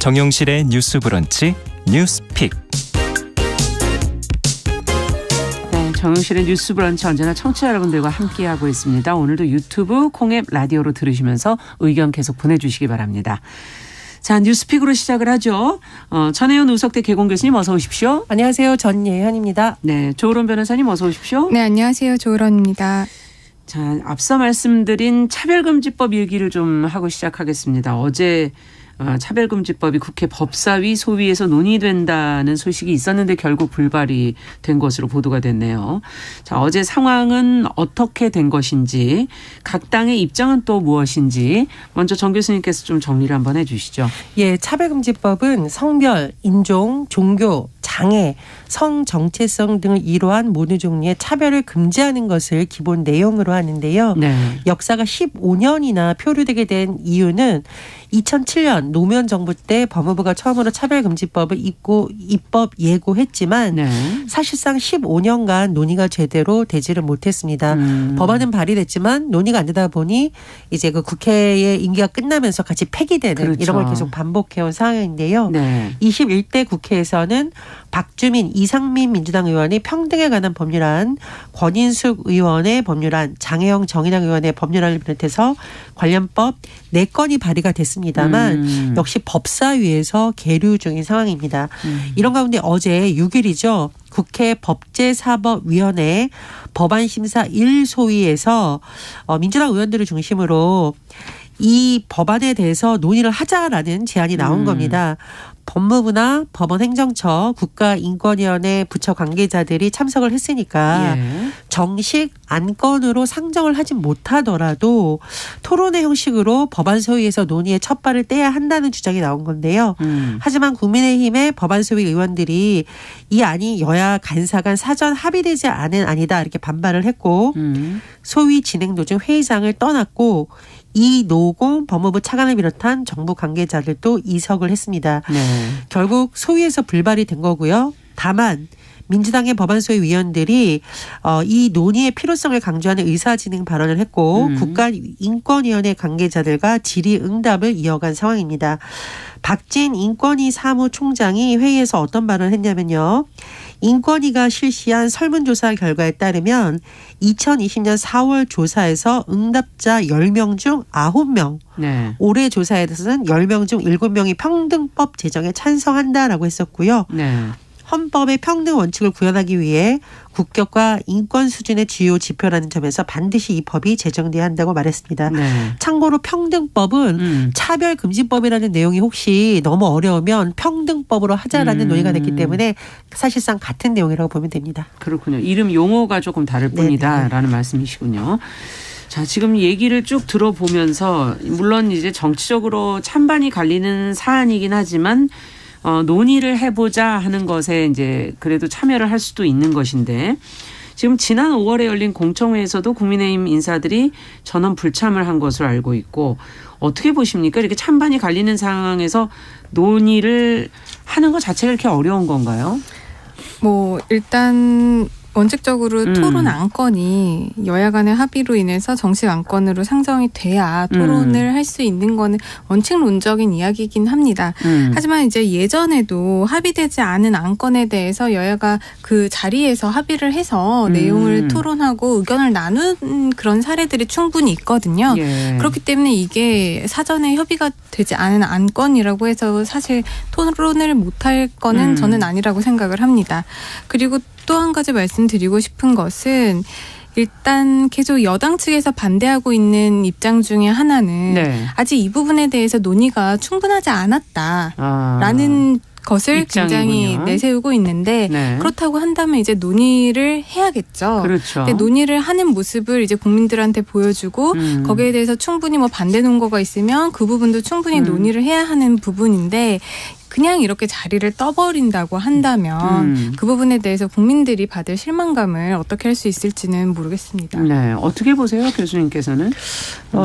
정용실의 뉴스 브런치 뉴스픽. 네, 정용실의 뉴스 브런치 언제나 청취자 여러분들과 함께하고 있습니다. 오늘도 유튜브, 콩앱, 라디오로 들으시면서 의견 계속 보내주시기 바랍니다. 자, 뉴스픽으로 시작을 하죠. 전혜연 우석대 개공 교수님 어서 오십시오. 안녕하세요. 전예현입니다. 네, 조으론 변호사님 어서 오십시오. 네, 안녕하세요. 조으론입니다. 자, 앞서 말씀드린 차별금지법 얘기를 좀 하고 시작하겠습니다. 어제 차별금지법이 국회 법사위 소위에서 논의된다는 소식이 있었는데 결국 불발이 된 것으로 보도가 됐네요. 자, 어제 상황은 어떻게 된 것인지, 각 당의 입장은 또 무엇인지 먼저 정 교수님께서 좀 정리를 한번 해 주시죠. 예, 차별금지법은 성별, 인종, 종교, 장애, 성 정체성 등을 이루한 모든 종류의 차별을 금지하는 것을 기본 내용으로 하는데요. 네. 역사가 15년이나 표류되게 된 이유는 2007년 노무현 정부 때 법무부가 처음으로 차별금지법을 입법 예고했지만 네. 사실상 15년간 논의가 제대로 되지를 못했습니다. 법안은 발의됐지만 논의가 안 되다 보니 이제 그 국회의 임기가 끝나면서 같이 폐기되는 그렇죠. 이런 걸 계속 반복해온 상황인데요. 네. 21대 국회에서는 박주민, 이상민 민주당 의원이 평등에 관한 법률안, 권인숙 의원의 법률안, 장혜영 정의당 의원의 법률안을 비롯해서 관련법 4건이 발의가 됐습니다만 역시 법사위에서 계류 중인 상황입니다. 이런 가운데 어제 6일이죠. 국회 법제사법위원회 법안심사 1소위에서 민주당 의원들을 중심으로 이 법안에 대해서 논의를 하자라는 제안이 나온 겁니다. 법무부나 법원행정처, 국가인권위원회 부처 관계자들이 참석을 했으니까 예. 정식 안건으로 상정을 하지 못하더라도 토론회 형식으로 법안 소위에서 논의의 첫 발을 떼야 한다는 주장이 나온 건데요. 하지만 국민의힘의 법안 소위 의원들이 이 안이 여야 간사 간 사전 합의되지 않은 안이다 이렇게 반발을 했고 소위 진행 도중 회의장을 떠났고 이노공 법무부 차관을 비롯한 정부 관계자들도 이석을 했습니다. 네. 결국 소위에서 불발이 된 거고요. 다만 민주당의 법안소위 위원들이 이 논의의 필요성을 강조하는 의사진행 발언을 했고 국가인권위원회 관계자들과 질의응답을 이어간 상황입니다. 박진 인권위 사무총장이 회의에서 어떤 발언을 했냐면요. 인권위가 실시한 설문조사 결과에 따르면 2020년 4월 조사에서 응답자 10명 중 9명, 네. 올해 조사에서는 10명 중 7명이 평등법 제정에 찬성한다라고 했었고요. 네. 헌법의 평등 원칙을 구현하기 위해 국격과 인권 수준의 주요 지표라는 점에서 반드시 이 법이 제정돼야 한다고 말했습니다. 네. 참고로 평등법은 차별금지법이라는 내용이 혹시 너무 어려우면 평등법으로 하자라는 논의가 됐기 때문에 사실상 같은 내용이라고 보면 됩니다. 그렇군요. 이름 용어가 조금 다를 뿐이다라는 말씀이시군요. 자, 지금 얘기를 쭉 들어보면서 물론 이제 정치적으로 찬반이 갈리는 사안이긴 하지만 논의를 해보자 하는 것에 이제 그래도 참여를 할 수도 있는 것인데 지금 지난 5월에 열린 공청회에서도 국민의힘 인사들이 전원 불참을 한 것으로 알고 있고 어떻게 보십니까? 이렇게 찬반이 갈리는 상황에서 논의를 하는 것 자체가 이렇게 어려운 건가요? 일단 원칙적으로 토론 안건이 여야 간의 합의로 인해서 정식 안건으로 상정이 돼야 토론을 할 수 있는 거는 원칙론적인 이야기이긴 합니다. 하지만 이제 예전에도 합의되지 않은 안건에 대해서 여야가 그 자리에서 합의를 해서 내용을 토론하고 의견을 나눈 그런 사례들이 충분히 있거든요. 예. 그렇기 때문에 이게 사전에 협의가 되지 않은 안건이라고 해서 사실 토론을 못할 거는 저는 아니라고 생각을 합니다. 그리고 또 한 가지 말씀드리고 싶은 것은 일단 계속 여당 측에서 반대하고 있는 입장 중에 하나는 네. 아직 이 부분에 대해서 논의가 충분하지 않았다라는 것을 입장이군요. 굉장히 내세우고 있는데 네. 그렇다고 한다면 이제 논의를 해야겠죠. 그렇죠. 근데 논의를 하는 모습을 이제 국민들한테 보여주고 거기에 대해서 충분히 반대 논거가 있으면 그 부분도 충분히 논의를 해야 하는 부분인데 그냥 이렇게 자리를 떠버린다고 한다면 그 부분에 대해서 국민들이 받을 실망감을 어떻게 할 수 있을지는 모르겠습니다. 네, 어떻게 보세요, 교수님께서는?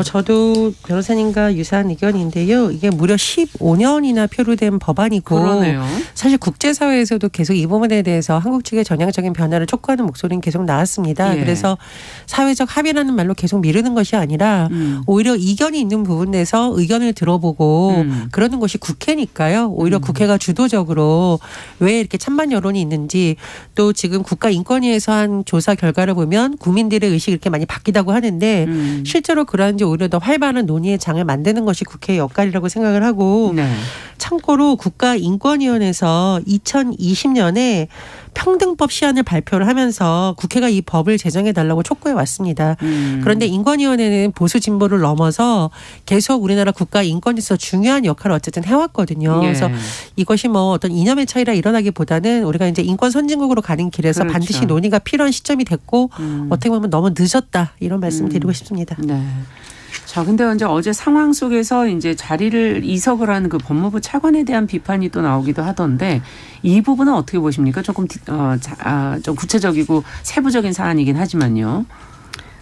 저도 변호사님과 유사한 의견인데요. 이게 무려 15년이나 표류된 법안이고 그러네요. 사실 국제사회에서도 계속 이 부분에 대해서 한국 측의 전향적인 변화를 촉구하는 목소리는 계속 나왔습니다. 예. 그래서 사회적 합의라는 말로 계속 미루는 것이 아니라 오히려 이견이 있는 부분에서 의견을 들어보고 그러는 것이 국회니까요. 오히려 국회가 주도적으로 왜 이렇게 찬반 여론이 있는지 또 지금 국가인권위에서 한 조사 결과를 보면 국민들의 의식이 이렇게 많이 바뀌다고 하는데 실제로 그러한지 오히려 더 활발한 논의의 장을 만드는 것이 국회의 역할이라고 생각을 하고 네. 참고로 국가인권위원회에서 2020년에 평등법 시안을 발표를 하면서 국회가 이 법을 제정해달라고 촉구해 왔습니다. 그런데 인권위원회는 보수 진보를 넘어서 계속 우리나라 국가인권에서 중요한 역할을 어쨌든 해왔거든요. 예. 그래서 이것이 뭐 어떤 이념의 차이라 일어나기보다는 우리가 이제 인권 선진국으로 가는 길에서 그렇죠. 반드시 논의가 필요한 시점이 됐고 어떻게 보면 너무 늦었다 이런 말씀 드리고 싶습니다. 네. 자, 근데 이제 어제 상황 속에서 이제 자리를 이석을 하는 그 법무부 차관에 대한 비판이 또 나오기도 하던데 이 부분은 어떻게 보십니까? 조금 좀 구체적이고 세부적인 사안이긴 하지만요.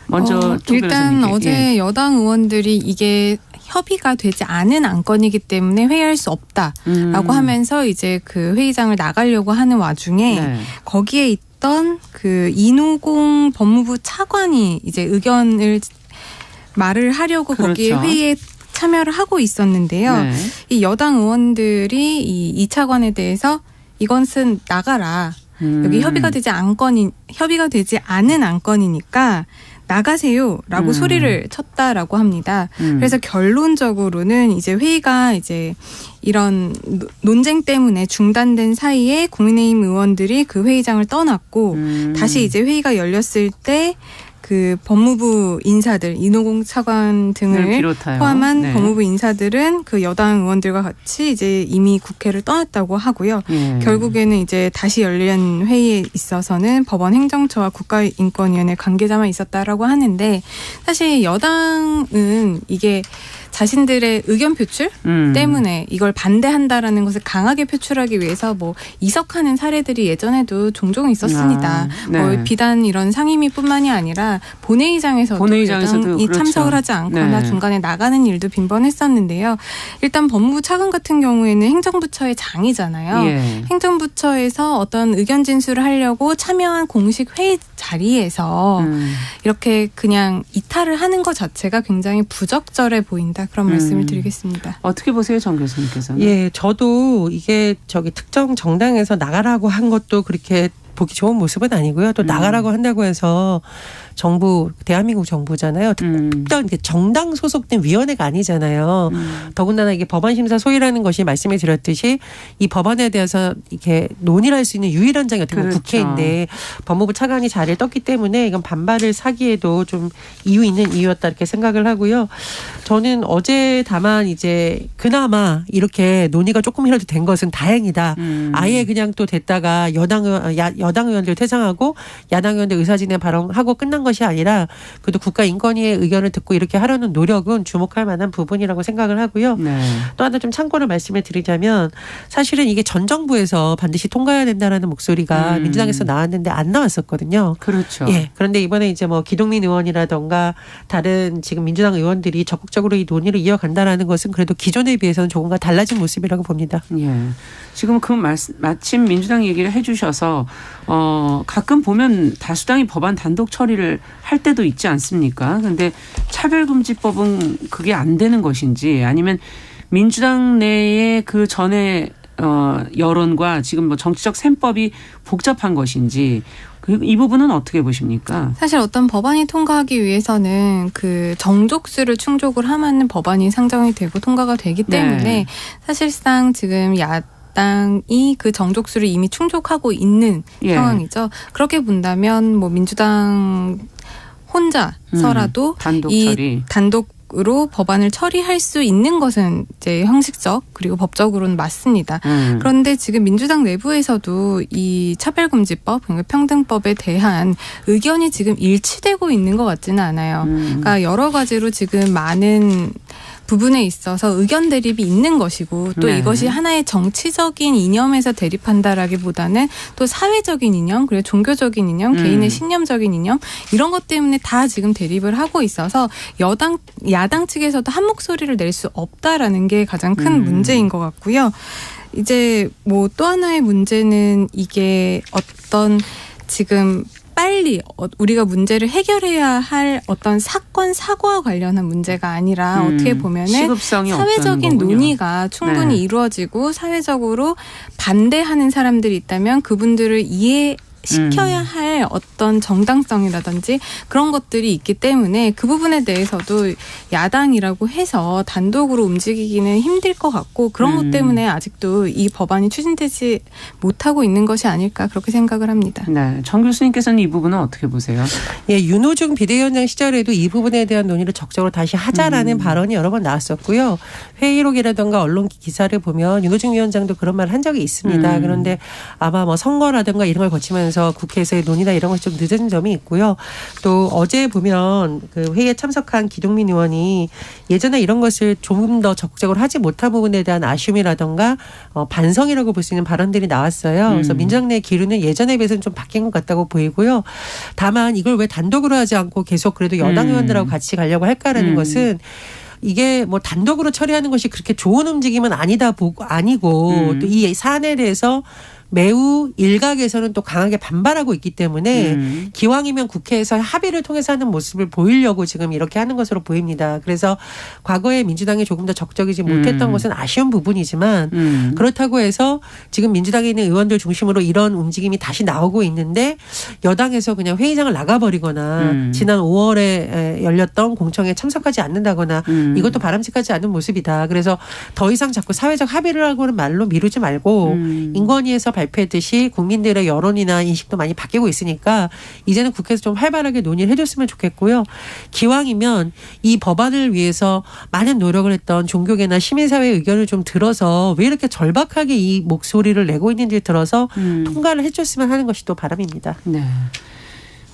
먼저 일단 어제 여당 의원들이 이게 협의가 되지 않은 안건이기 때문에 회의할 수 없다라고 하면서 이제 그 회의장을 나가려고 하는 와중에 네. 거기에 있던 그 이노공 법무부 차관이 이제 의견을 말을 하려고 그렇죠. 거기에 회의에 참여를 하고 있었는데요. 네. 이 여당 의원들이 이 차관에 대해서 이것은 나가라. 여기 협의가 되지 않은 안건이니까 나가세요라고 소리를 쳤다라고 합니다. 그래서 결론적으로는 이제 회의가 이제 이런 논쟁 때문에 중단된 사이에 국민의힘 의원들이 그 회의장을 떠났고 다시 이제 회의가 열렸을 때 그 법무부 인사들 이노공 차관 등을 포함한 네. 법무부 인사들은 그 여당 의원들과 같이 이제 이미 국회를 떠났다고 하고요. 결국에는 이제 다시 열린 회의에 있어서는 법원 행정처와 국가인권위원회 관계자만 있었다라고 하는데 사실 여당은 이게 자신들의 의견 표출 때문에 이걸 반대한다라는 것을 강하게 표출하기 위해서 뭐 이석하는 사례들이 예전에도 종종 있었습니다. 네. 비단 이런 상임위뿐만이 아니라 본회의장에서도 여당이 그렇죠. 참석을 하지 않거나 네. 중간에 나가는 일도 빈번했었는데요. 일단 법무부 차관 같은 경우에는 행정부처의 장이잖아요. 예. 행정부처에서 어떤 의견 진술을 하려고 참여한 공식 회의 자리에서 이렇게 그냥 이탈을 하는 것 자체가 굉장히 부적절해 보인다. 그런 말씀을 드리겠습니다. 어떻게 보세요, 정 교수님께서는? 예, 저도 이게 특정 정당에서 나가라고 한 것도 그렇게 보기 좋은 모습은 아니고요. 또 나가라고 한다고 해서 정부, 대한민국 정부잖아요. 특정 정당 소속된 위원회가 아니잖아요. 더군다나 이게 법안심사 소위라는 것이 말씀해 드렸듯이 이 법안에 대해서 이렇게 논의를 할 수 있는 유일한 장이 어떻게 보면 국회인데 법무부 차관이 자리를 떴기 때문에 이건 반발을 사기에도 좀 이유 있는 이유였다 이렇게 생각을 하고요. 저는 어제 다만 이제 그나마 이렇게 논의가 조금이라도 된 것은 다행이다. 아예 그냥 또 됐다가 여당 의원들 퇴장하고 야당 의원들 의사진행 발언하고 끝난 것이 아니라 그래도 국가인권위의 의견을 듣고 이렇게 하려는 노력은 주목할 만한 부분이라고 생각을 하고요. 네. 또 하나 좀 참고를 말씀을 드리자면 사실은 이게 전 정부에서 반드시 통과해야 된다라는 목소리가 민주당에서 나왔는데 안 나왔었거든요. 그렇죠. 예. 그런데 이번에 이제 뭐 기동민 의원이라던가 다른 지금 민주당 의원들이 적극적으로 이 논의를 이어간다라는 것은 그래도 기존에 비해서는 조금가 달라진 모습이라고 봅니다. 예. 지금 그 마침 민주당 얘기를 해주셔서 가끔 보면 다수당이 법안 단독 처리를 할 때도 있지 않습니까? 근데 차별금지법은 그게 안 되는 것인지 아니면 민주당 내에 그 전에 여론과 지금 뭐 정치적 셈법이 복잡한 것인지 이 부분은 어떻게 보십니까? 사실 어떤 법안이 통과하기 위해서는 그 정족수를 충족을 하면 법안이 상정이 되고 통과가 되기 때문에 네. 사실상 지금 야당이 그 정족수를 이미 충족하고 있는 상황이죠. 그렇게 본다면 뭐 민주당 혼자서라도 단독 이 처리. 단독으로 법안을 처리할 수 있는 것은 이제 형식적 그리고 법적으로는 맞습니다. 그런데 지금 민주당 내부에서도 이 차별금지법, 그러니까 평등법에 대한 의견이 지금 일치되고 있는 것 같지는 않아요. 그러니까 여러 가지로 지금 많은 부분에 있어서 의견 대립이 있는 것이고 또 네. 이것이 하나의 정치적인 이념에서 대립한다라기보다는 또 사회적인 이념 그리고 종교적인 이념 개인의 신념적인 이념 이런 것 때문에 다 지금 대립을 하고 있어서 야당 측에서도 한 목소리를 낼 수 없다라는 게 가장 큰 문제인 것 같고요. 이제 뭐 또 하나의 문제는 이게 어떤 지금 빨리 우리가 문제를 해결해야 할 어떤 사건 사고와 관련한 문제가 아니라 어떻게 보면은 사회적인 논의가 충분히 이루어지고 사회적으로 반대하는 사람들이 있다면 그분들을 시켜야 할 어떤 정당성이라든지 그런 것들이 있기 때문에 그 부분에 대해서도 야당이라고 해서 단독으로 움직이기는 힘들 것 같고 그런 것 때문에 아직도 이 법안이 추진되지 못하고 있는 것이 아닐까 그렇게 생각을 합니다. 네, 정 교수님께서는 이 부분은 어떻게 보세요? 예, 윤호중 비대위원장 시절에도 이 부분에 대한 논의를 적극적으로 다시 하자라는 발언이 여러 번 나왔었고요. 회의록이라든가 언론 기사를 보면 윤호중 위원장도 그런 말을 한 적이 있습니다. 그런데 아마 뭐 선거라든가 이런 걸 거치면서 국회에서의 논의나 이런 것이 좀 늦은 점이 있고요. 또 어제 보면 그 회의에 참석한 기동민 의원이 예전에 이런 것을 조금 더 적극적으로 하지 못한 부분에 대한 아쉬움이라든가 반성이라고 볼 수 있는 발언들이 나왔어요. 그래서 민주당 내 기류는 예전에 비해서는 좀 바뀐 것 같다고 보이고요. 다만 이걸 왜 단독으로 하지 않고 계속 그래도 여당 의원들하고 같이 가려고 할까라는 것은 이게 뭐 단독으로 처리하는 것이 그렇게 좋은 움직임은 아니고 또 이 사안에 대해서 매우 일각에서는 또 강하게 반발하고 있기 때문에 기왕이면 국회에서 합의를 통해서 하는 모습을 보이려고 지금 이렇게 하는 것으로 보입니다. 그래서 과거에 민주당이 조금 더 적극적이지 못했던 것은 아쉬운 부분이지만 그렇다고 해서 지금 민주당에 있는 의원들 중심으로 이런 움직임이 다시 나오고 있는데 여당에서 그냥 회의장을 나가버리거나 지난 5월에 열렸던 공청회에 참석하지 않는다거나 이것도 바람직하지 않은 모습이다. 그래서 더 이상 자꾸 사회적 합의를 하고는 말로 미루지 말고 인권위에서 발표했듯이 국민들의 여론이나 인식도 많이 바뀌고 있으니까 이제는 국회에서 좀 활발하게 논의를 해줬으면 좋겠고요. 기왕이면 이 법안을 위해서 많은 노력을 했던 종교계나 시민사회의 의견을 좀 들어서 왜 이렇게 절박하게 이 목소리를 내고 있는지 들어서 통과를 해줬으면 하는 것이 또 바람입니다. 네.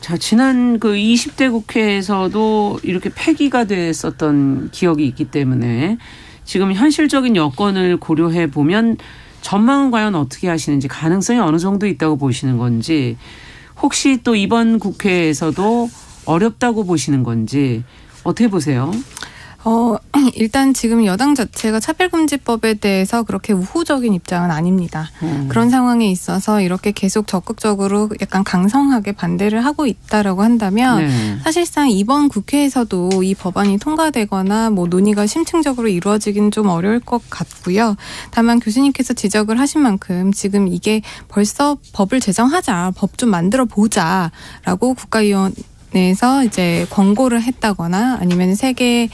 자, 지난 그 20대 국회에서도 이렇게 폐기가 됐었던 기억이 있기 때문에 지금 현실적인 여건을 고려해 보면 전망은 과연 어떻게 하시는지 가능성이 어느 정도 있다고 보시는 건지 혹시 또 이번 국회에서도 어렵다고 보시는 건지 어떻게 보세요? 일단 지금 여당 자체가 차별금지법에 대해서 그렇게 우호적인 입장은 아닙니다. 그런 상황에 있어서 이렇게 계속 적극적으로 약간 강성하게 반대를 하고 있다라고 한다면 사실상 이번 국회에서도 이 법안이 통과되거나 뭐 논의가 심층적으로 이루어지기는 좀 어려울 것 같고요. 다만 교수님께서 지적을 하신 만큼 지금 이게 벌써 법을 제정하자, 법 좀 만들어 보자라고 국가위원회에서 이제 권고를 했다거나 아니면 세계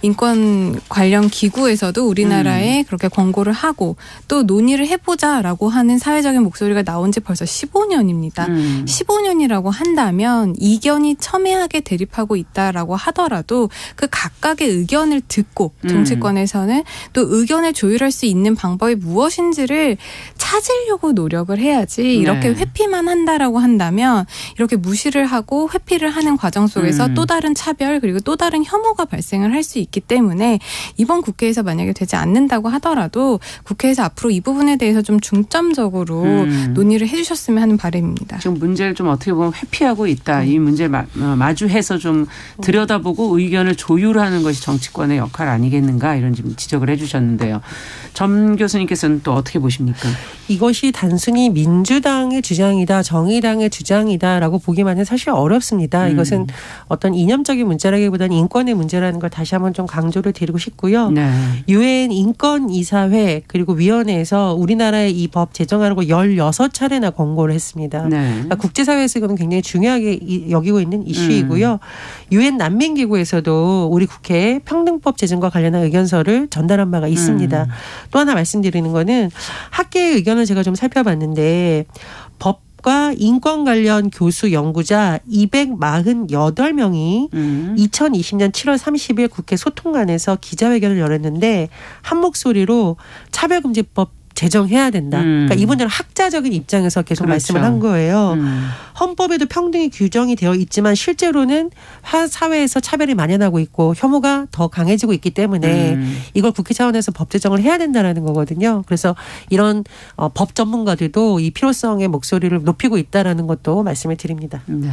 인권 관련 기구에서도 우리나라에 그렇게 권고를 하고 또 논의를 해보자라고 하는 사회적인 목소리가 나온 지 벌써 15년입니다. 15년이라고 한다면 이견이 첨예하게 대립하고 있다라고 하더라도 그 각각의 의견을 듣고 정치권에서는 또 의견을 조율할 수 있는 방법이 무엇인지를 찾으려고 노력을 해야지 이렇게 회피만 한다라고 한다면 이렇게 무시를 하고 회피를 하는 과정 속에서 또 다른 차별 그리고 또 다른 혐오가 발생을 할 수 있기 때문에 이번 국회에서 만약에 되지 않는다고 하더라도 국회에서 앞으로 이 부분에 대해서 좀 중점적으로 논의를 해 주셨으면 하는 바람입니다. 지금 문제를 좀 어떻게 보면 회피하고 있다. 이 문제를 마주해서 좀 들여다보고 의견을 조율하는 것이 정치권의 역할 아니겠는가 이런 지적을 해 주셨는데요. 점 교수님께서는 또 어떻게 보십니까? 이것이 단순히 민주당의 주장이다, 정의당의 주장이다라고 보기만은 사실 어렵습니다. 이것은 어떤 이념적인 문제라기보다는 인권의 문제라는 걸 다시 한번 좀 강조를 드리고 싶고요. 유엔 인권이사회 그리고 위원회에서 우리나라의 이 법 제정하라고 16차례나 권고를 했습니다. 그러니까 국제사회에서 이건 굉장히 중요하게 여기고 있는 이슈이고요. 유엔 난민기구에서도 우리 국회에 평등법 제정과 관련한 의견서를 전달한 바가 있습니다. 또 하나 말씀드리는 거는 학계의 의견을 제가 좀 살펴봤는데 법과 인권 관련 교수 연구자 248명이 2020년 7월 30일 국회 소통관에서 기자회견을 열었는데 한 목소리로 차별금지법 제정해야 된다. 그러니까 이분들은 학자적인 입장에서 계속 그렇죠. 말씀을 한 거예요. 헌법에도 평등이 규정이 되어 있지만 실제로는 사회에서 차별이 만연하고 있고 혐오가 더 강해지고 있기 때문에 이걸 국회 차원에서 법 제정을 해야 된다라는 거거든요. 그래서 이런 법 전문가들도 이 필요성의 목소리를 높이고 있다라는 것도 말씀을 드립니다. 네.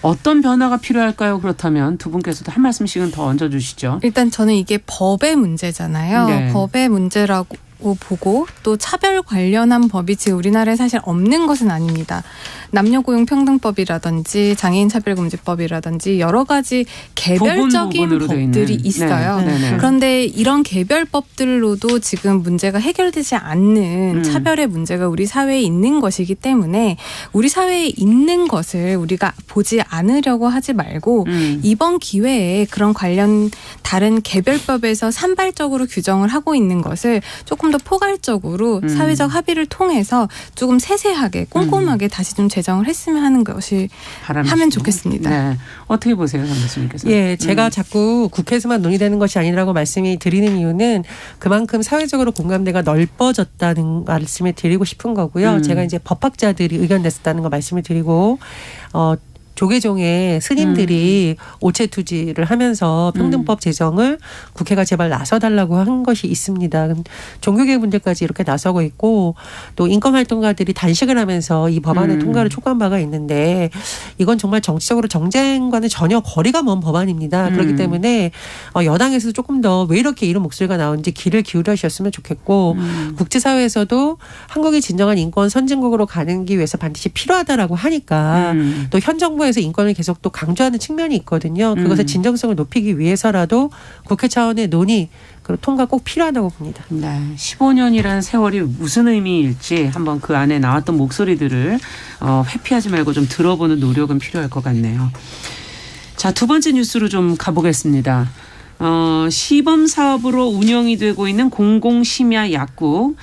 어떤 변화가 필요할까요? 그렇다면 두 분께서도 한 말씀씩은 더 얹어주시죠. 일단 저는 이게 법의 문제잖아요. 네. 법의 문제라고 보고 또 차별 관련한 법이 지금 우리나라에 사실 없는 것은 아닙니다. 남녀고용평등법이라든지 장애인차별금지법이라든지 여러 가지 개별적인 법들이 있어요. 네. 그런데 이런 개별법들로도 지금 문제가 해결되지 않는 차별의 문제가 우리 사회에 있는 것이기 때문에 우리 사회에 있는 것을 우리가 보지 않으려고 하지 말고 이번 기회에 그런 관련 다른 개별법에서 산발적으로 규정을 하고 있는 것을 조금 더 포괄적으로 사회적 합의를 통해서 조금 세세하게 꼼꼼하게 다시 좀 제정을 했으면 하는 것이 하면 좋겠습니다. 네. 어떻게 보세요, 장 교수님께서? 예, 제가 자꾸 국회에서만 논의되는 것이 아니라고 말씀이 드리는 이유는 그만큼 사회적으로 공감대가 넓어졌다는 말씀을 드리고 싶은 거고요. 제가 이제 법학자들이 의견 냈었다는 거 말씀을 드리고 조계종의 스님들이 오체투지를 하면서 평등법 제정을 국회가 제발 나서달라고 한 것이 있습니다. 종교계 분들까지 이렇게 나서고 있고 또 인권활동가들이 단식을 하면서 이 법안의 통과를 촉구한 바가 있는데 이건 정말 정치적으로 정쟁과는 전혀 거리가 먼 법안입니다. 그렇기 때문에 여당에서도 조금 더 왜 이렇게 이런 목소리가 나오는지 귀를 기울여 주셨으면 좋겠고 국제사회에서도 한국이 진정한 인권 선진국으로 가기 위해서 반드시 필요하다라고 하니까 또 현 정부에서 인권을 계속 또 강조하는 측면이 있거든요. 그것의 진정성을 높이기 위해서라도 국회 차원의 논의 그리고 통과 꼭 필요하다고 봅니다. 네, 15년이라는 세월이 무슨 의미일지 한번 그 안에 나왔던 목소리들을 회피하지 말고 좀 들어보는 노력은 필요할 것 같네요. 자, 두 번째 뉴스로 좀 가보겠습니다. 시범 사업으로 운영이 되고 있는 공공심야 약국.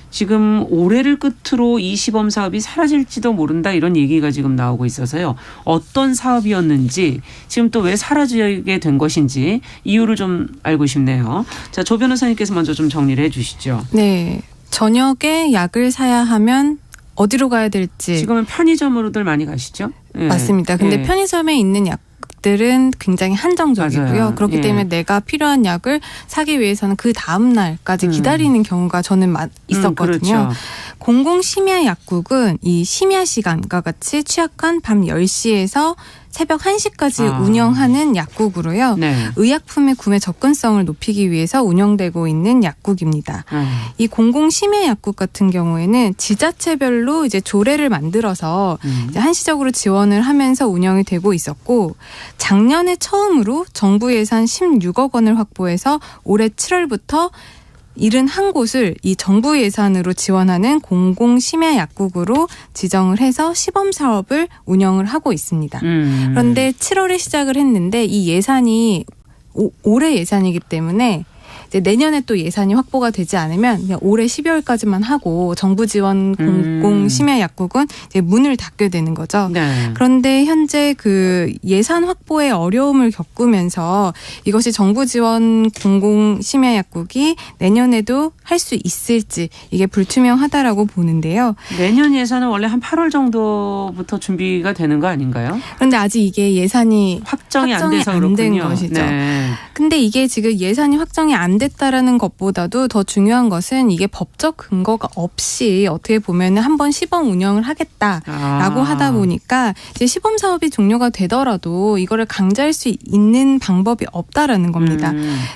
지금 올해를 끝으로 이 시범 사업이 사라질지도 모른다 이런 얘기가 지금 나오고 있어서요. 어떤 사업이었는지 지금 또 왜 사라지게 된 것인지 이유를 좀 알고 싶네요. 자, 조 변호사님께서 먼저 좀 정리를 해 주시죠. 네. 저녁에 약을 사야 하면 어디로 가야 될지. 지금은 편의점으로들 많이 가시죠? 네. 맞습니다. 근데 편의점에 있는 약들은 굉장히 한정적이고요. 맞아요. 그렇기 때문에 내가 필요한 약을 사기 위해서는 그 다음 날까지 기다리는 경우가 저는 있었거든요. 그렇죠. 공공심야 약국은 이 심야 시간과 같이 취약한 밤 10시에서 새벽 1시까지 운영하는 약국으로요. 네. 의약품의 구매 접근성을 높이기 위해서 운영되고 있는 약국입니다. 이 공공심야 약국 같은 경우에는 지자체별로 이제 조례를 만들어서 이제 한시적으로 지원을 하면서 운영이 되고 있었고 작년에 처음으로 정부 예산 16억 원을 확보해서 올해 7월부터 71곳을 이 정부 예산으로 지원하는 공공심야 약국으로 지정을 해서 시범 사업을 운영을 하고 있습니다. 그런데 7월에 시작을 했는데 이 예산이 올해 예산이기 때문에 이제 내년에 또 예산이 확보가 되지 않으면 그냥 올해 12월까지만 하고 정부 지원 공공심야 약국은 이제 문을 닫게 되는 거죠. 네. 그런데 현재 그 예산 확보에 어려움을 겪으면서 이것이 정부 지원 공공심야 약국이 내년에도 할 수 있을지 이게 불투명하다라고 보는데요. 내년 예산은 원래 한 8월 정도부터 준비가 되는 거 아닌가요? 그런데 아직 이게 예산이 확정이 안 돼서 안 된 그렇군요. 것이죠. 네. 근데 이게 지금 예산이 확정이 안 됐다라는 것보다도 더 중요한 것은 이게 법적 근거가 없이 어떻게 보면 한번 시범 운영을 하겠다라고 하다 보니까 이제 시범 사업이 종료가 되더라도 이거를 강제할 수 있는 방법이 없다라는 겁니다.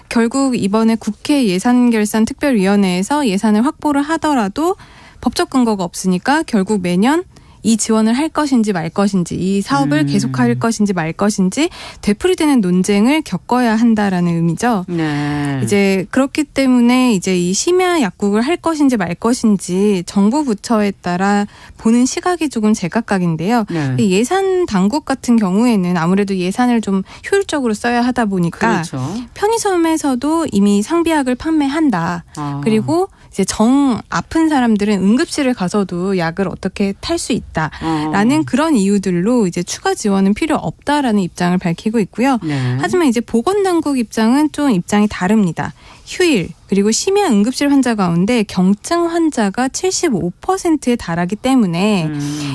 결국 이번에 국회 예산결산특별위원회에서 예산을 확보를 하더라도 법적 근거가 없으니까 결국 매년 이 지원을 할 것인지 말 것인지 이 사업을 계속할 것인지 말 것인지 되풀이되는 논쟁을 겪어야 한다라는 의미죠. 네. 이제 그렇기 때문에 이제 이 심야 약국을 할 것인지 말 것인지 정부 부처에 따라 보는 시각이 조금 제각각인데요. 네. 예산 당국 같은 경우에는 아무래도 예산을 좀 효율적으로 써야 하다 보니까 그렇죠. 편의점에서도 이미 상비약을 판매한다. 그리고 이제 정 아픈 사람들은 응급실을 가서도 약을 어떻게 탈 수 있다라는 그런 이유들로 이제 추가 지원은 필요 없다라는 입장을 밝히고 있고요. 네. 하지만 이제 보건당국 입장은 좀 입장이 다릅니다. 휴일 그리고 심야 응급실 환자 가운데 경증 환자가 75%에 달하기 때문에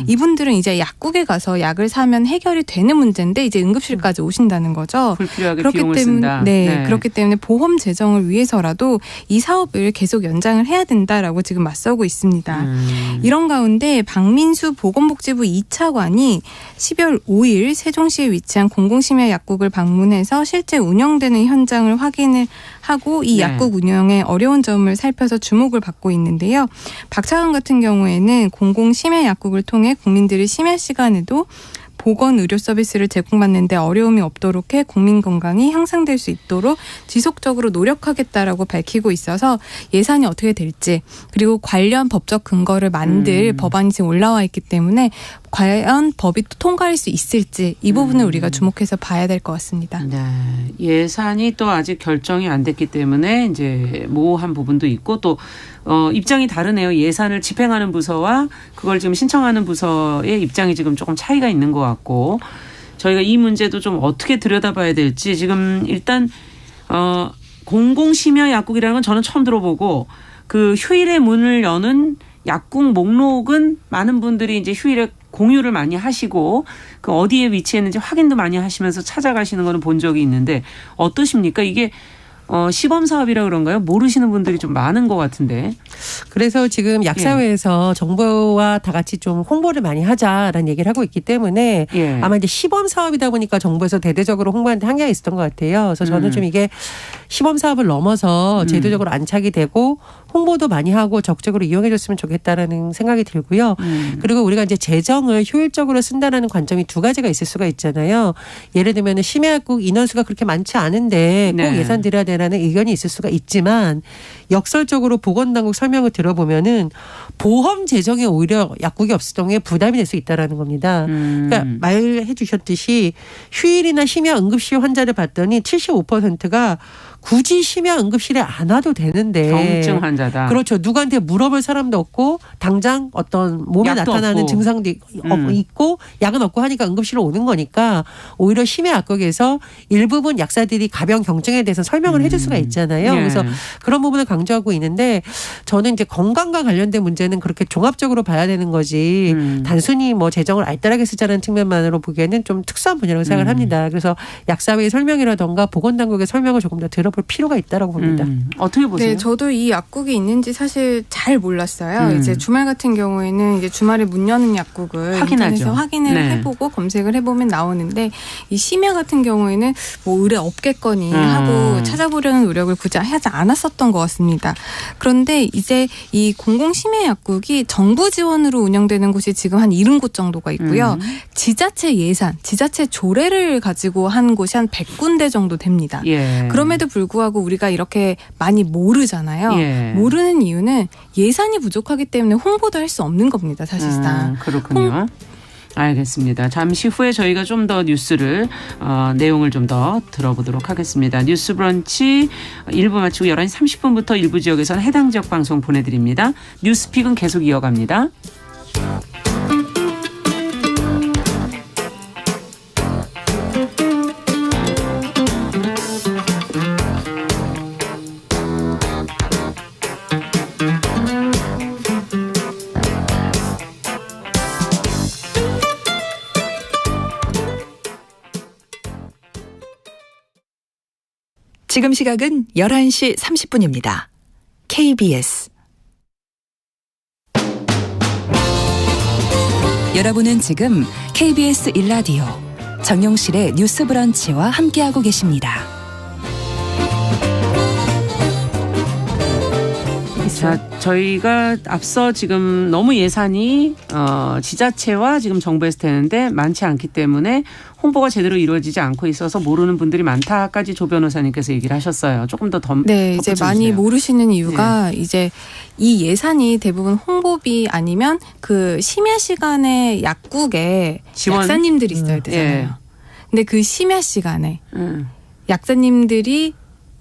이분들은 이제 약국에 가서 약을 사면 해결이 되는 문제인데 이제 응급실까지 오신다는 거죠. 불필요하게 그렇기 비용을 때문에 쓴다. 네, 그렇기 때문에 보험 재정을 위해서라도 이 사업을 계속 연장을 해야 된다라고 지금 맞서고 있습니다. 이런 가운데 박민수 보건복지부 2차관이 12월 5일 세종시에 위치한 공공심야 약국을 방문해서 실제 운영되는 현장을 확인을 하고 이 약국 운영의 어려운 점을 살펴서 주목을 받고 있는데요. 박 차관 같은 경우에는 공공심야 약국을 통해 국민들이 심야 시간에도 보건 의료 서비스를 제공받는데 어려움이 없도록 해 국민 건강이 향상될 수 있도록 지속적으로 노력하겠다라고 밝히고 있어서 예산이 어떻게 될지 그리고 관련 법적 근거를 만들 법안이 지금 올라와 있기 때문에 과연 법이 통과할 수 있을지 이 부분을 우리가 주목해서 봐야 될 것 같습니다. 네. 예산이 또 아직 결정이 안 됐기 때문에 이제 모호한 부분도 있고 또 입장이 다르네요. 예산을 집행하는 부서와 그걸 지금 신청하는 부서의 입장이 지금 조금 차이가 있는 것 같고 저희가 이 문제도 좀 어떻게 들여다봐야 될지 지금 일단 공공심야 약국이라는 건 저는 처음 들어보고 그 휴일에 문을 여는 약국 목록은 많은 분들이 이제 휴일에 공유를 많이 하시고 그 어디에 위치했는지 확인도 많이 하시면서 찾아가시는 거는 본 적이 있는데 어떠십니까? 이게 시범 사업이라 그런가요? 모르시는 분들이 좀 많은 것 같은데. 그래서 지금 약사회에서 정부와 다 같이 좀 홍보를 많이 하자라는 얘기를 하고 있기 때문에 아마 이제 시범 사업이다 보니까 정부에서 대대적으로 홍보하는데 한계가 있었던 것 같아요. 그래서 저는 좀 이게 시범 사업을 넘어서 제도적으로 안착이 되고 홍보도 많이 하고 적극적으로 이용해 줬으면 좋겠다라는 생각이 들고요. 그리고 우리가 이제 재정을 효율적으로 쓴다라는 관점이 두 가지가 있을 수가 있잖아요. 예를 들면 심야약국 인원수가 그렇게 많지 않은데 꼭 예산 들여야 되라는 의견이 있을 수가 있지만 역설적으로 보건당국 설명을 들어보면은 보험 재정에 오히려 약국이 없을 경우에 부담이 될 수 있다라는 겁니다. 그러니까 말해 주셨듯이 휴일이나 심야 응급실 환자를 봤더니 75%가 굳이 심야 응급실에 안 와도 되는데 경증 환자다. 그렇죠. 누구한테 물어볼 사람도 없고 당장 어떤 몸에 나타나는 없고. 증상도 있고 약은 없고 하니까 응급실로 오는 거니까 오히려 심야 약국에서 일부분 약사들이 가벼운 경증에 대해서 설명을 해줄 수가 있잖아요. 그래서 그런 부분을 강조하고 있는데 저는 이제 건강과 관련된 문제는 그렇게 종합적으로 봐야 되는 거지 단순히 뭐 재정을 알뜰하게 쓰자는 측면만으로 보기에는 좀 특수한 분야라고 생각을 합니다. 그래서 약사회의 설명이라던가 보건당국의 설명을 조금 더 들어볼 필요가 있다고 봅니다. 어떻게 보세요? 네, 저도 이 약국이 있는지 사실 잘 몰랐어요. 이제 주말 같은 경우에는 이제 주말에 문 여는 약국을 인터넷에서 확인을 해보고 검색을 해보면 나오는데 이 심야 같은 경우에는 뭐 의뢰 없겠거니 하고 찾아보려는 노력을 굳이 하지 않았었던 것 같습니다. 그런데 이제 이 공공심야 약국이 정부 지원으로 운영되는 곳이 지금 한 70곳 정도가 있고요. 지자체 예산, 지자체 조례를 가지고 한 곳이 한 100군데 정도 됩니다. 그럼에도 불구하고 우리가 이렇게 많이 모르잖아요. 모르는 이유는 예산이 부족하기 때문에 홍보도 할 수 없는 겁니다. 사실상. 그렇군요. 알겠습니다. 잠시 후에 저희가 좀 더 뉴스를 내용을 좀 더 들어보도록 하겠습니다. 뉴스 브런치 1부 마치고 11시 30분부터 일부 지역에서는 해당 지역 방송 보내드립니다. 뉴스픽은 계속 이어갑니다. 지금 시각은 11시 30분입니다. KBS 여러분은 지금 KBS 1라디오 정용실의 뉴스 브런치와 함께하고 계십니다. 자, 저희가 앞서 지금 너무 예산이 지자체와 지금 정부에서 되는데 많지 않기 때문에 홍보가 제대로 이루어지지 않고 있어서 모르는 분들이 많다까지 조 변호사님께서 얘기를 하셨어요. 조금 더 네, 이제 많이 모르시는 이유가 이제 이 예산이 대부분 홍보비 아니면 그 심야 시간에 약국에 약사님들이 있어야 되잖아요. 근데 그 심야 시간에 약사님들이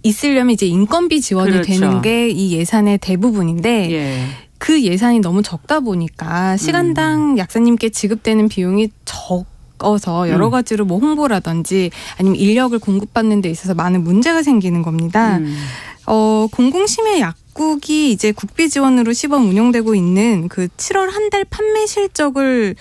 있으려면 이제 인건비 지원이 되는 게 이 예산의 대부분인데 그 예산이 너무 적다 보니까 시간당 약사님께 지급되는 비용이 적어서 여러 가지로 뭐 홍보라든지 아니면 인력을 공급받는 데 있어서 많은 문제가 생기는 겁니다. 공공심야 약국이 이제 국비 지원으로 시범 운영되고 있는 그 7월 한 달 판매 실적을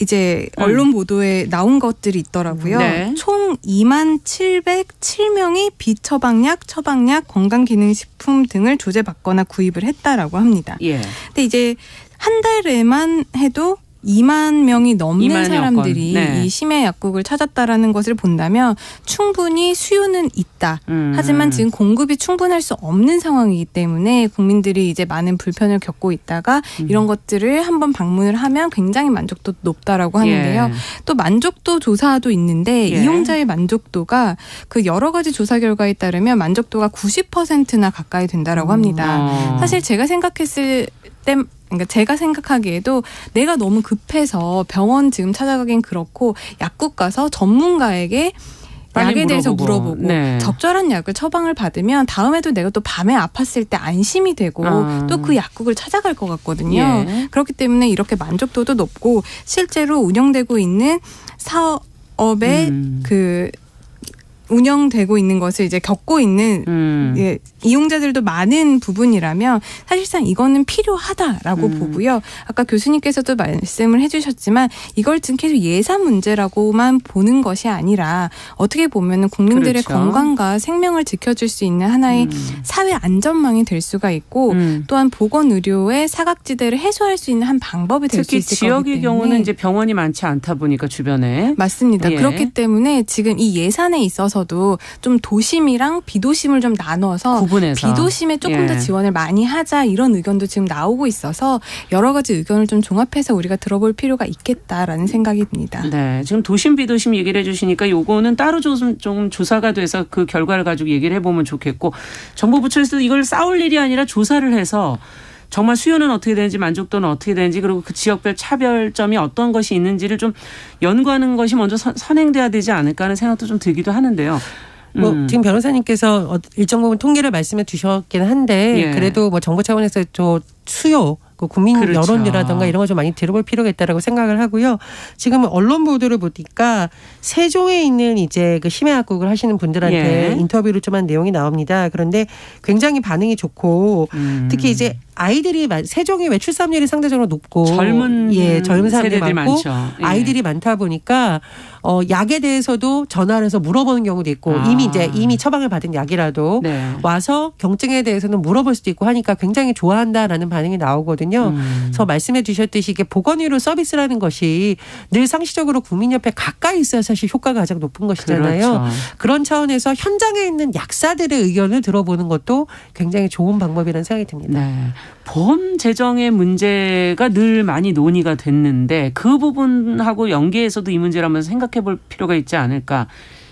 이제 언론 보도에 나온 것들이 있더라고요. 네. 총 2707명이 비처방약, 처방약, 건강기능식품 등을 조제받거나 구입을 했다라고 합니다. 예. 근데 이제 한 달에만 해도 2만 명이 넘는 2만여 사람들이 건. 네. 이 심야 약국을 찾았다라는 것을 본다면 충분히 수요는 있다. 하지만 지금 공급이 충분할 수 없는 상황이기 때문에 국민들이 이제 많은 불편을 겪고 있다가 이런 것들을 한번 방문을 하면 굉장히 만족도 높다라고 하는데요. 예. 또 만족도 조사도 있는데 예. 이용자의 만족도가 그 여러 가지 조사 결과에 따르면 만족도가 90%나 가까이 된다라고 합니다. 사실 제가 생각했을 때 그러니까 제가 생각하기에도 내가 너무 급해서 병원 지금 찾아가긴 그렇고 약국 가서 전문가에게 약에 대해서 물어보고 네. 적절한 약을 처방을 받으면 다음에도 내가 또 밤에 아팠을 때 안심이 되고 또 그 약국을 찾아갈 것 같거든요. 예. 그렇기 때문에 이렇게 만족도도 높고 실제로 운영되고 있는 사업의 그 운영되고 있는 것을 이제 겪고 있는 예, 이용자들도 많은 부분이라면 사실상 이거는 필요하다라고 보고요. 아까 교수님께서도 말씀을 해주셨지만 이걸 지금 계속 예산 문제라고만 보는 것이 아니라 어떻게 보면은 국민들의 그렇죠. 건강과 생명을 지켜줄 수 있는 하나의 사회 안전망이 될 수가 있고 또한 보건의료의 사각지대를 해소할 수 있는 한 방법이 될 수 특히 있을 거기 지역의 때문에 경우는 이제 병원이 많지 않다 보니까 주변에 맞습니다. 예. 그렇기 때문에 지금 이 예산에 있어서도 좀 도심이랑 비도심을 좀 나눠서 구분해서 비도심에 조금 더 지원을 많이 하자 이런 의견도 지금 나오고 있어서 여러 가지 의견을 좀 종합해서 우리가 들어볼 필요가 있겠다라는 생각이 듭니다. 네, 지금 도심 비도심 얘기를 해주시니까 요거는 따로 좀 조사가 돼서 그 결과를 가지고 얘기를 해보면 좋겠고 정부 부처에서 이걸 싸울 일이 아니라 조사를 해서 정말 수요는 어떻게 되는지 만족도는 어떻게 되는지 그리고 그 지역별 차별점이 어떤 것이 있는지를 좀 연구하는 것이 먼저 선행돼야 되지 않을까 하는 생각도 좀 들기도 하는데요. 지금 변호사님께서 일정 부분 통계를 말씀해 주셨긴 한데 예. 그래도 뭐 정부 차원에서 저 수요 그 국민 그렇죠. 여론이라든가 이런 걸 좀 많이 들어볼 필요가 있다라고 생각을 하고요. 지금 언론 보도를 보니까 세종에 있는 이제 그 심야 약국을 하시는 분들한테 예. 인터뷰를 좀 한 내용이 나옵니다. 그런데 굉장히 반응이 좋고 특히 이제 아이들이 세종이 왜 출산율이 상대적으로 높고 젊은 젊은 사람들이 세대들이 많고 많죠. 예. 아이들이 많다 보니까 약에 대해서도 전화를 해서 물어보는 경우도 있고 이미 처방을 받은 약이라도 네. 와서 경증에 대해서는 물어볼 수도 있고 하니까 굉장히 좋아한다라는 반응이 나오거든요. 그래서 말씀해 주셨듯이 이게 보건의료 서비스라는 것이 늘 상시적으로 국민 옆에 가까이 있어야 사실 효과가 가장 높은 것이잖아요. 그렇죠. 그런 차원에서 현장에 있는 약사들의 의견을 들어보는 것도 굉장히 좋은 방법이라는 생각이 듭니다. 네. 보험 재정의 문제가 늘 많이 논의가 됐는데 그 부분하고 연계해서도 이 문제를 한번 생각해 볼 필요가 있지 않을까.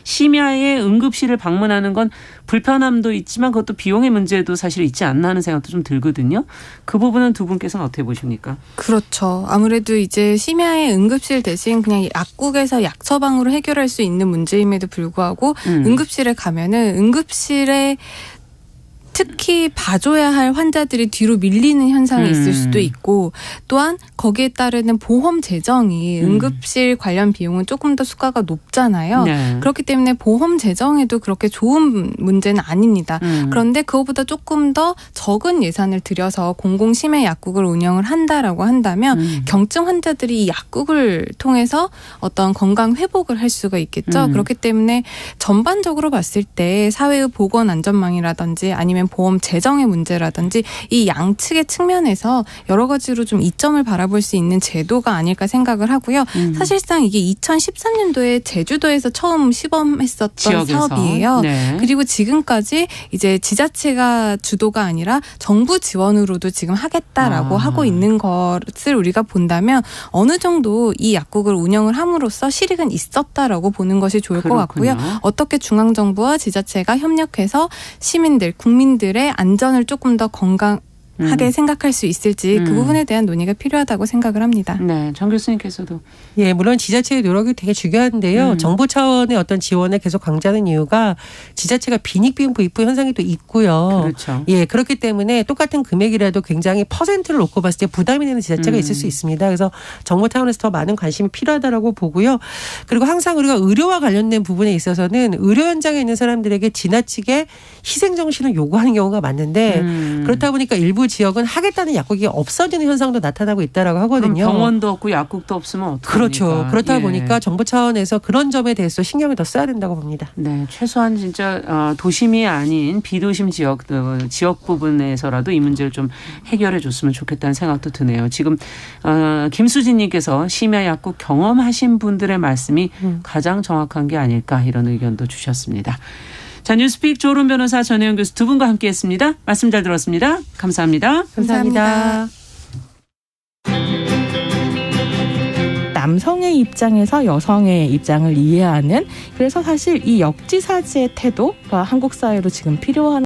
심야에 응급실을 방문하는 건 불편함도 있지만 그것도 비용의 문제도 사실 있지 않나 하는 생각도 좀 들거든요. 그 부분은 두 분께서는 어떻게 보십니까? 그렇죠. 아무래도 이제 심야의 응급실 대신 그냥 약국에서 약 처방으로 해결할 수 있는 문제임에도 불구하고 응급실에 가면은 응급실에 특히 봐줘야 할 환자들이 뒤로 밀리는 현상이 있을 수도 있고 또한 거기에 따르는 보험 재정이 응급실 관련 비용은 조금 더 수가가 높잖아요. 네. 그렇기 때문에 보험 재정에도 그렇게 좋은 문제는 아닙니다. 그런데 그거보다 조금 더 적은 예산을 들여서 공공심야 약국을 운영을 한다라고 한다면 경증 환자들이 이 약국을 통해서 어떤 건강 회복을 할 수가 있겠죠. 그렇기 때문에 전반적으로 봤을 때 사회의 보건 안전망이라든지 아니면 보험 재정의 문제라든지 이 양측의 측면에서 여러 가지로 좀 이점을 바라볼 수 있는 제도가 아닐까 생각을 하고요. 사실상 이게 2013년도에 제주도에서 처음 시범했었던 지역에서. 사업이에요. 네. 그리고 지금까지 이제 지자체가 주도가 아니라 정부 지원으로도 지금 하겠다라고 하고 있는 것을 우리가 본다면 어느 정도 이 약국을 운영을 함으로써 실익은 있었다라고 보는 것이 좋을 것 같고요. 어떻게 중앙정부와 지자체가 협력해서 시민들, 국민들의 안전을 조금 더 하게 생각할 수 있을지 그 부분에 대한 논의가 필요하다고 생각을 합니다. 네, 정 교수님께서도. 예, 물론 지자체의 노력이 되게 중요한데요. 정부 차원의 어떤 지원을 계속 강조하는 이유가 지자체가 빈익빈 부익부 현상이 또 있고요. 그렇죠. 예, 그렇기 때문에 똑같은 금액이라도 굉장히 퍼센트를 놓고 봤을 때 부담이 되는 지자체가 있을 수 있습니다. 그래서 정부 차원에서 더 많은 관심이 필요하다라고 보고요. 그리고 항상 우리가 의료와 관련된 부분에 있어서는 의료 현장에 있는 사람들에게 지나치게 희생 정신을 요구하는 경우가 많은데 그렇다 보니까 일부 지역은 하겠다는 약국이 없어지는 현상도 나타나고 있다라고 하거든요. 병원도 없고 약국도 없으면 어떡합니까? 그렇죠. 그렇다 예. 보니까 정부 차원에서 그런 점에 대해서 신경을 더 써야 된다고 봅니다. 네, 최소한 진짜 도심이 아닌 비도심 지역 부분에서라도 이 문제를 좀 해결해 줬으면 좋겠다는 생각도 드네요. 지금 김수진님께서 심야 약국 경험하신 분들의 말씀이 가장 정확한 게 아닐까 이런 의견도 주셨습니다. 자, 뉴스픽 조론 변호사 전혜영 교수 두 분과 함께했습니다. 말씀 잘 들었습니다. 감사합니다. 감사합니다. 남성의 입장에서 여성의 입장을 이해하는, 그래서 사실 이 역지사지의 태도가 한국 사회로 지금 필요한